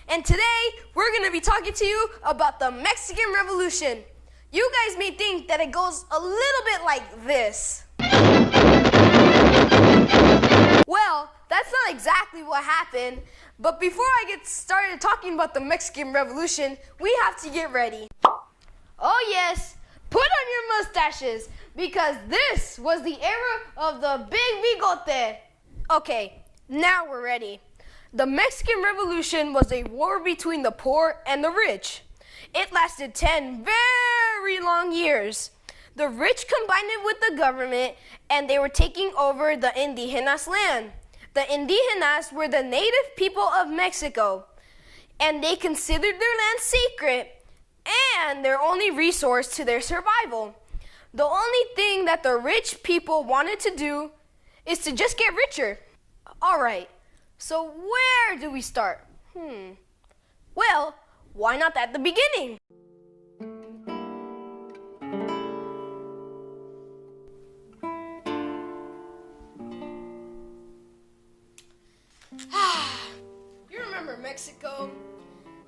And today, we're going to be talking to you about the Mexican Revolution. You guys may think that it goes a little bit like this. Well, that's not exactly what happened. But before I get started talking about the Mexican Revolution, we have to get ready. Oh yes, put on your mustaches, because this was the era of the big bigote. Okay, now we're ready. The Mexican Revolution was a war between the poor and the rich. It lasted 10 very long years. The rich combined it with the government, and they were taking over the indigenas land. The indigenas were the native people of Mexico, and they considered their land sacred and their only resource to their survival. The only thing that the rich people wanted to do is to just get richer. All right, so where do we start? Well, why not at the beginning? You remember Mexico?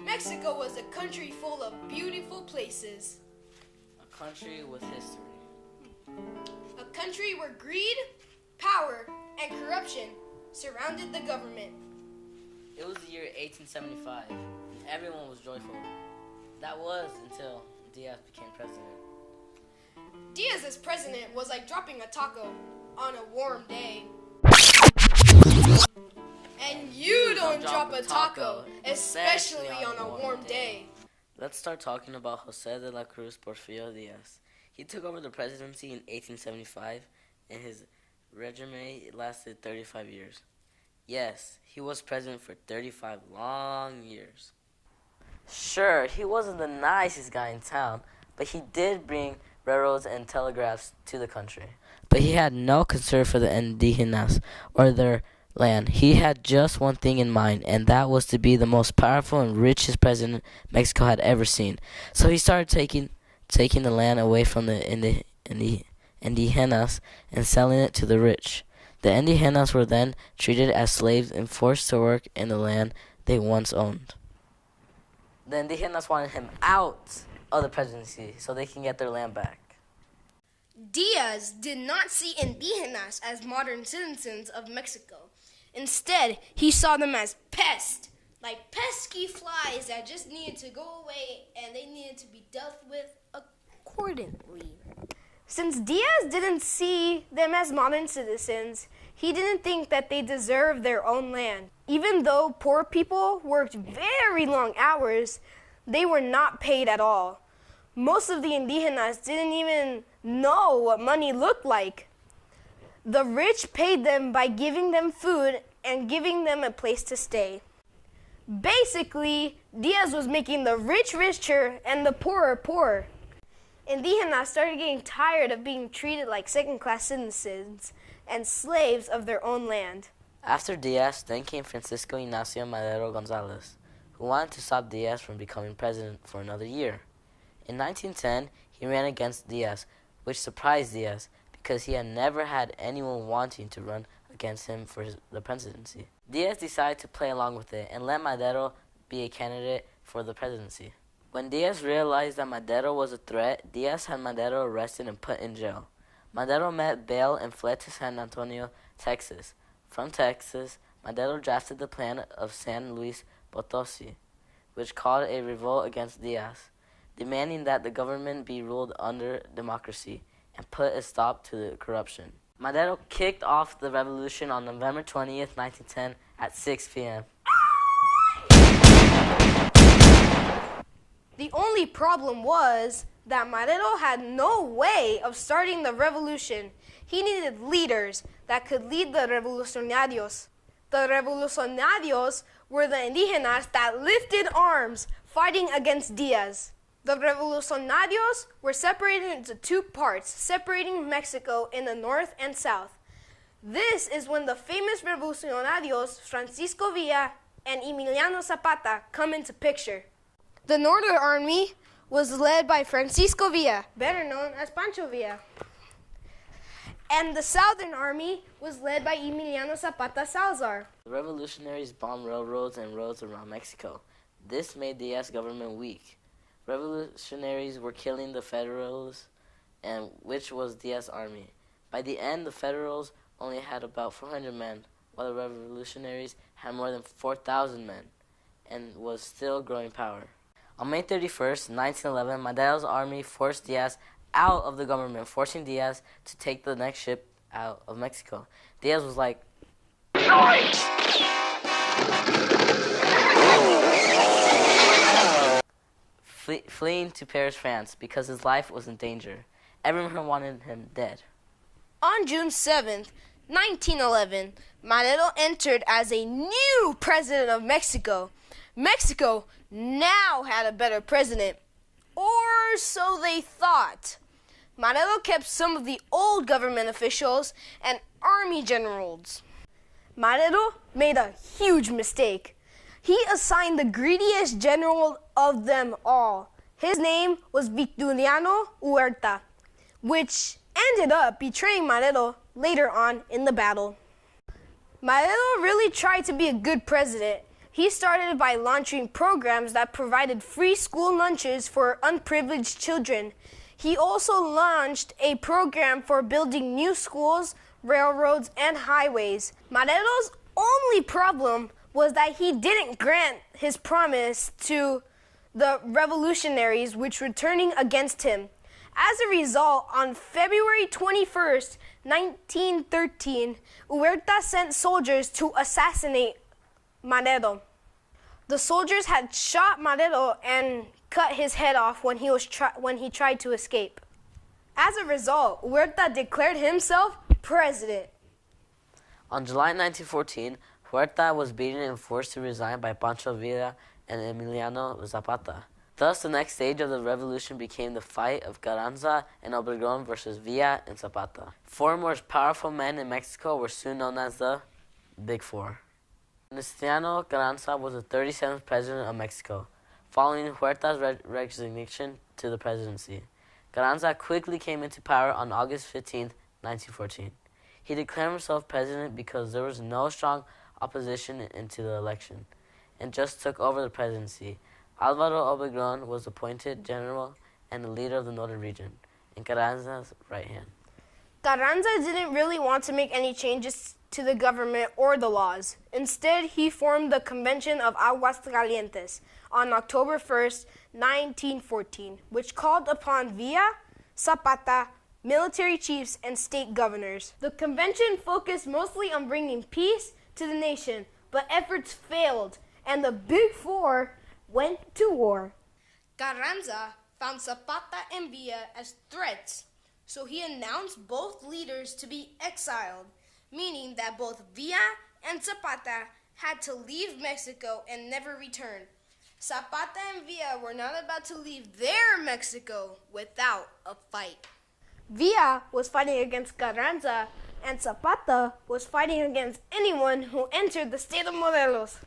Mexico was a country full of beautiful places. A country with history. A country where greed, power, and corruption surrounded the government. It was the year 1875. Everyone was joyful. That was until Diaz became president. Diaz as president was like dropping a taco on a warm day. And you don't drop a taco, especially on a warm day. Let's start talking about Jose de la Cruz Porfirio Diaz. He took over the presidency in 1875, and his regime lasted 35 years. Yes, he was president for 35 long years. Sure, he wasn't the nicest guy in town, but he did bring railroads and telegraphs to the country. But he had no concern for the indigenas or their land. He had just one thing in mind, and that was to be the most powerful and richest president Mexico had ever seen. So he started taking the land away from the indigenas and selling it to the rich. The indigenas were then treated as slaves and forced to work in the land they once owned. The indigenas wanted him out of the presidency so they can get their land back. Diaz did not see indigenas as modern citizens of Mexico. Instead, he saw them as pests, like pesky flies that just needed to go away and they needed to be dealt with accordingly. Since Diaz didn't see them as modern citizens, he didn't think that they deserved their own land. Even though poor people worked very long hours, they were not paid at all. Most of the indigenas didn't even know what money looked like. The rich paid them by giving them food and giving them a place to stay. Basically, Diaz was making the rich richer and the poorer poorer. Indigenas started getting tired of being treated like second-class citizens and slaves of their own land. After Diaz, then came Francisco Ignacio Madero Gonzalez, who wanted to stop Diaz from becoming president for another year. In 1910, he ran against Diaz, which surprised Diaz because he had never had anyone wanting to run against him for the presidency. Diaz decided to play along with it and let Madero be a candidate for the presidency. When Diaz realized that Madero was a threat, Diaz had Madero arrested and put in jail. Madero met bail and fled to San Antonio, Texas. From Texas, Madero drafted the plan of San Luis Potosi, which called a revolt against Diaz, demanding that the government be ruled under democracy and put a stop to the corruption. Madero kicked off the revolution on November 20th, 1910 at 6 p.m. The only problem was that Madero had no way of starting the revolution. He needed leaders that could lead the revolucionarios. The revolucionarios were the indigenas that lifted arms fighting against Diaz. The revolucionarios were separated into two parts, separating Mexico in the north and south. This is when the famous revolucionarios Francisco Villa and Emiliano Zapata come into picture. The Northern Army was led by Francisco Villa, better known as Pancho Villa. And the Southern Army was led by Emiliano Zapata Salazar. The revolutionaries bombed railroads and roads around Mexico. This made Diaz's government weak. Revolutionaries were killing the Federals, and which was Diaz's army. By the end, the Federals only had about 400 men, while the revolutionaries had more than 4,000 men, and was still growing power. On May 31st, 1911, Madero's army forced Diaz out of the government, forcing Diaz to take the next ship out of Mexico. Diaz was like, fleeing to Paris, France, because his life was in danger. Everyone wanted him dead. On June 7th, 1911, Madero entered as a new president of Mexico. Mexico now had a better president, or so they thought. Madero kept some of the old government officials and army generals. Madero made a huge mistake. He assigned the greediest general of them all. His name was Victoriano Huerta, which ended up betraying Madero later on in the battle. Madero really tried to be a good president. He started by launching programs that provided free school lunches for unprivileged children. He also launched a program for building new schools, railroads, and highways. Madero's only problem was that he didn't grant his promise to the revolutionaries which were turning against him. As a result, on February 21st, 1913, Huerta sent soldiers to assassinate Madero. The soldiers had shot Madero and cut his head off when he tried to escape. As a result, Huerta declared himself president. On July 1914, Huerta was beaten and forced to resign by Pancho Villa and Emiliano Zapata. Thus, the next stage of the revolution became the fight of Carranza and Obregón versus Villa and Zapata. Four most powerful men in Mexico were soon known as the Big Four. Venustiano Carranza was the 37th president of Mexico, following Huerta's resignation to the presidency. Carranza quickly came into power on August 15, 1914. He declared himself president because there was no strong opposition into the election, and just took over the presidency. Álvaro Obregón was appointed general and the leader of the northern region, and Carranza's right hand. Carranza didn't really want to make any changes to the government or the laws. Instead, he formed the Convention of Aguascalientes on October 1st, 1914, which called upon Villa, Zapata, military chiefs, and state governors. The convention focused mostly on bringing peace to the nation, but efforts failed, and the Big Four went to war. Carranza found Zapata and Villa as threats, so he announced both leaders to be exiled, meaning that both Villa and Zapata had to leave Mexico and never return. Zapata and Villa were not about to leave their Mexico without a fight. Villa was fighting against Carranza, and Zapata was fighting against anyone who entered the state of Morelos.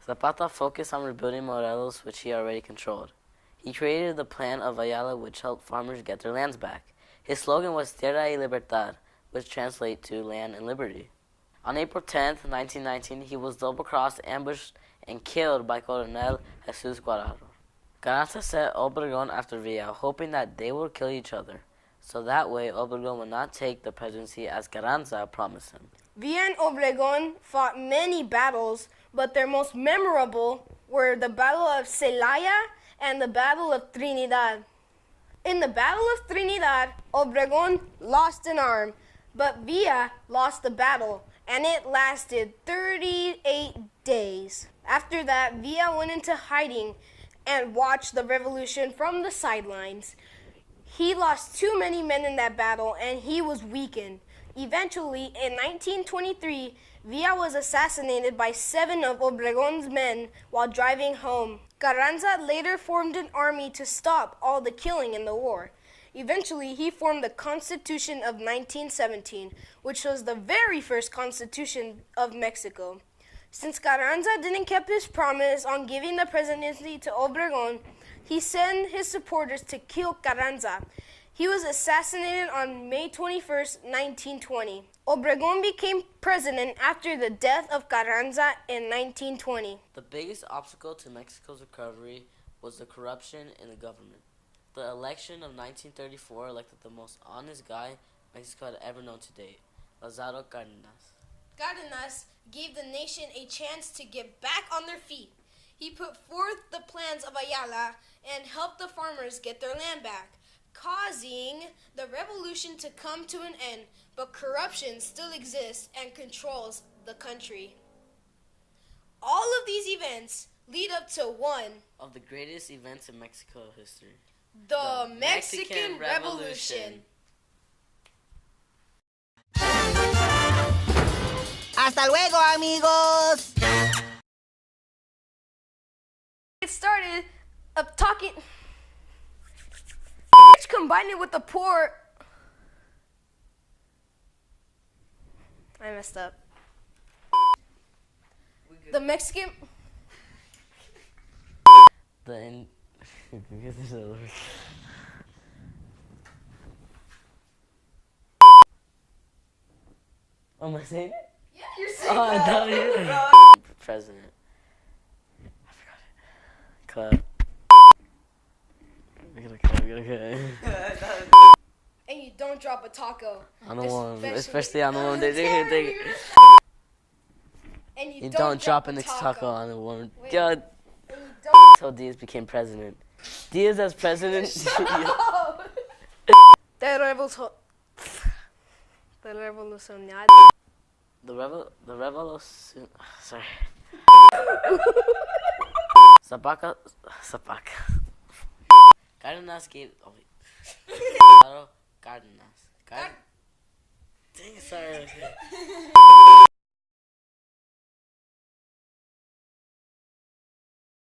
Zapata focused on rebuilding Morelos, which he already controlled. He created the Plan of Ayala, which helped farmers get their lands back. His slogan was Tierra y Libertad, which translates to land and liberty. On April 10, 1919, he was double-crossed, ambushed, and killed by Coronel Jesus Guajardo. Carranza set Obregón after Villa, hoping that they would kill each other, so that way Obregón would not take the presidency as Carranza promised him. Villa and Obregón fought many battles, but their most memorable were the Battle of Celaya and the Battle of Trinidad. In the Battle of Trinidad, Obregón lost an arm, but Villa lost the battle, and it lasted 38 days. After that, Villa went into hiding and watched the revolution from the sidelines. He lost too many men in that battle, and he was weakened. Eventually, in 1923, Villa was assassinated by 7 of Obregón's men while driving home. Carranza later formed an army to stop all the killing in the war. Eventually, he formed the Constitution of 1917, which was the very first constitution of Mexico. Since Carranza didn't keep his promise on giving the presidency to Obregón, he sent his supporters to kill Carranza. He was assassinated on May 21st, 1920. Obregón became president after the death of Carranza in 1920. The biggest obstacle to Mexico's recovery was the corruption in the government. The election of 1934 elected the most honest guy Mexico had ever known to date, Lázaro Cárdenas. Cárdenas gave the nation a chance to get back on their feet. He put forth the plans of Ayala and helped the farmers get their land back, causing the revolution to come to an end, but corruption still exists and controls the country. All of these events lead up to one of the greatest events in Mexico history, the Mexican Revolution. Hasta luego, amigos. It started up talking. Combine it with the poor. I messed up. The Mexican. Am I saying it? Yeah, you're saying Oh, I thought you President. I forgot it. Cut. We gotta cut. And you don't drop a taco. On the one, especially on the one they And you don't drop an taco on the one. Wait. God. And you don't. Until Diaz became president. Diaz as president. The revolution. The revolution. Sorry. Zapaca. Cárdenas gave. Oh wait. Lázaro Cárdenas. Dang, sorry.